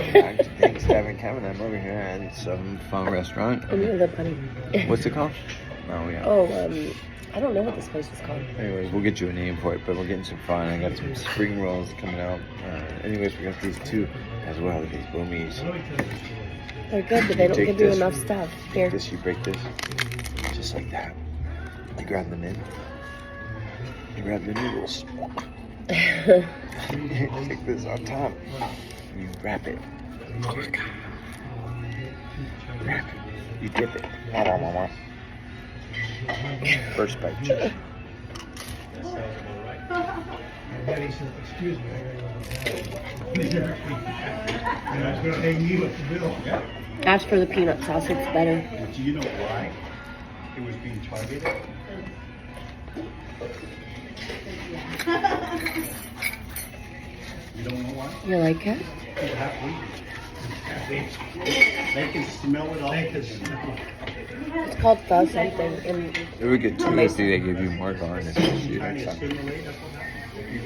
welcome back to Thanks Gavin Kevin. I'm over here at some fun restaurant. The bunny. What's it called? Oh, yeah. I don't know what this place is called. Anyways, we'll get you a name for it, but we're getting some fun. I got some spring rolls coming out. Anyways, we got these two as well, these boomies. They're good, but they don't give you enough stuff. Here. You break this, just like that. You grab them in. You grab the noodles. Take this on top. You wrap it. Wrap it. You dip it. First bite. Excuse me. Ask for the peanut sauce, it's better. Do you know why it was being targeted? You don't know why? You like it? They can smell it all. It's called the something. It would get too if they give you more garnish. Trying to stimulate, that's what happens.